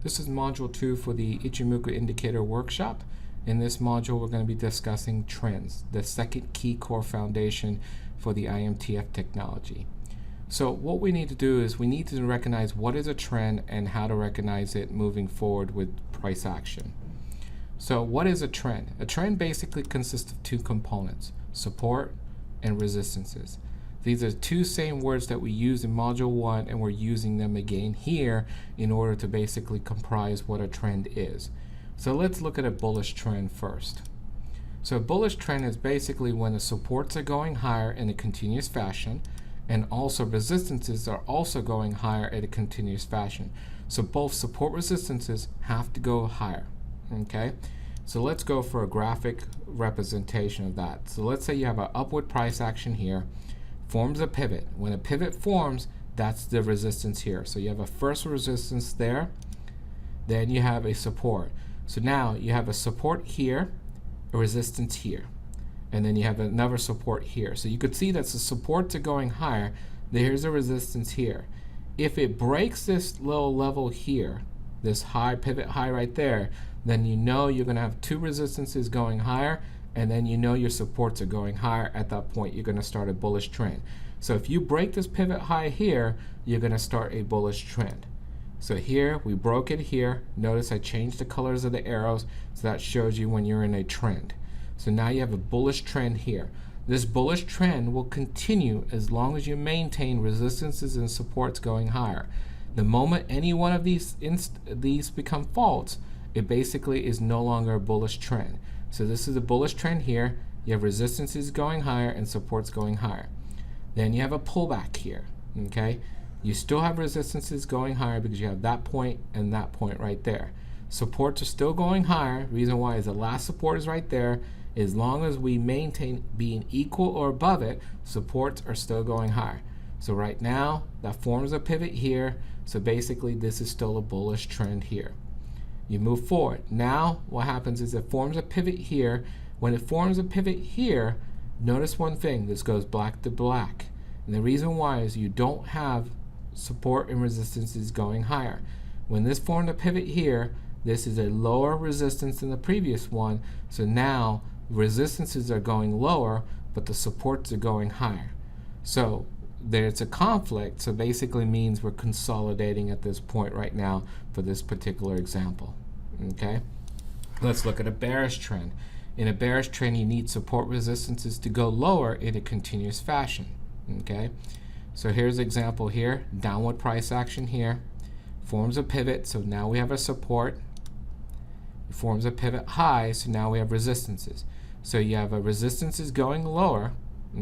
This is Module 2 for the Ichimoku Indicator Workshop. In this module, we're going to be discussing trends, the second key core foundation for the IMTF technology. So what we need to do is we need to recognize what is a trend and how to recognize it moving forward with price action. So what is a trend? A trend basically consists of two components, support and resistances. These are two same words that we used in Module 1, and we're using them again here in order to basically comprise what a trend is. So let's look at a bullish trend first. So a bullish trend is basically when the supports are going higher in a continuous fashion, and also resistances are also going higher at a continuous fashion. So both support resistances have to go higher. Okay, so let's go for a graphic representation of that. So let's say you have an upward price action here, forms a pivot. When a pivot forms, that's the resistance here. So you have a first resistance there, then you have a support. So now you have a support here, a resistance here, and then you have another support here. So you could see that the supports are going higher. Here's a resistance here. If it breaks this little level here, this high pivot high right there, then you know you're going to have two resistances going higher, and then you know your supports are going higher. At that point, you're going to start a bullish trend. So if you break this pivot high here, you're going to start a bullish trend. So here, we broke it here. Notice I changed the colors of the arrows, so that shows you when you're in a trend. So now you have a bullish trend here. This bullish trend will continue as long as you maintain resistances and supports going higher. The moment any one of these become faults, it basically is no longer a bullish trend. So this is a bullish trend here. You have resistances going higher and supports going higher. Then you have a pullback here. Okay, you still have resistances going higher because you have that point and that point right there. Supports are still going higher. Reason why is the last support is right there. As long as we maintain being equal or above it, supports are still going higher. So right now that forms a pivot here. So basically this is still a bullish trend here. You move forward. Now what happens is it forms a pivot here. When it forms a pivot here, notice one thing, this goes black to black. And the reason why is you don't have support and resistances going higher. When this formed a pivot here, this is a lower resistance than the previous one. So now resistances are going lower, but the supports are going higher. So there's a conflict, so basically means we're consolidating at this point right now for this particular example. Okay, let's look at a bearish trend. In a bearish trend, you need support resistances to go lower in a continuous fashion. Okay, so here's an example here, downward price action here, forms a pivot, so now we have a support, it forms a pivot high, so now we have resistances. So you have a resistances going lower,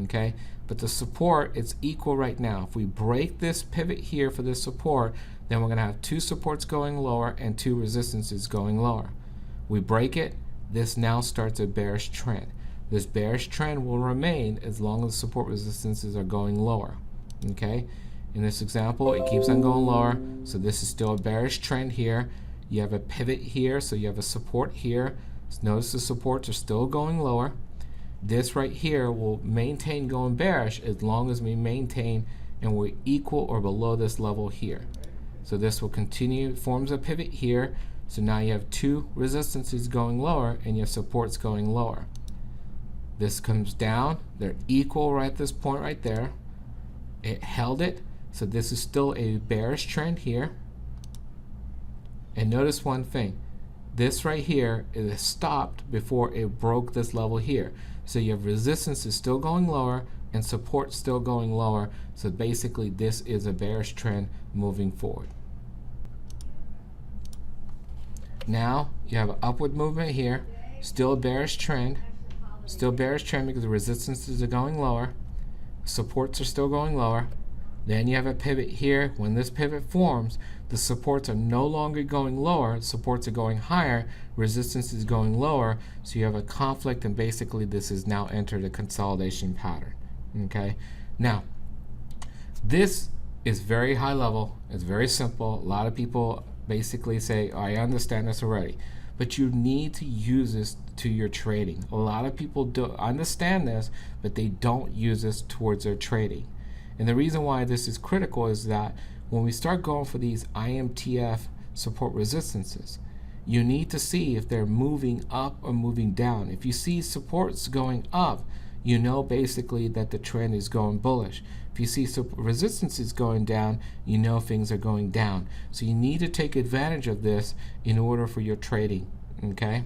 okay, but the support is equal right now. If we break this pivot here for this support, then we're going to have two supports going lower and two resistances going lower. We break it, this now starts a bearish trend. This bearish trend will remain as long as the support resistances are going lower. Okay, in this example, it keeps on going lower, so this is still a bearish trend here. You have a pivot here, so you have a support here. Notice the supports are still going lower. This right here will maintain going bearish as long as we maintain and we're equal or below this level here. So this will continue, forms a pivot here. So now you have two resistances going lower and your supports going lower. This comes down, they're equal right at this point right there. It held it, so this is still a bearish trend here. And notice one thing, this right here is stopped before it broke this level here. So you have resistance still going lower and support still going lower. So basically this is a bearish trend moving forward. Now you have an upward movement here, still a bearish trend. Still bearish trend because the resistances are going lower, supports are still going lower. Then you have a pivot here. When this pivot forms, the supports are no longer going lower, supports are going higher, resistance is going lower, so you have a conflict, and basically this has now entered a consolidation pattern. Okay, now this is very high level, it's very simple. A lot of people basically say, oh, I understand this already, but you need to use this to your trading. A lot of people do understand this, but they don't use this towards their trading. And the reason why this is critical is that when we start going for these IMTF support resistances. You need to see if they're moving up or moving down. If you see supports going up, you know basically that the trend is going bullish. If you see resistances going down, you know things are going down. So you need to take advantage of this in order for your trading, okay?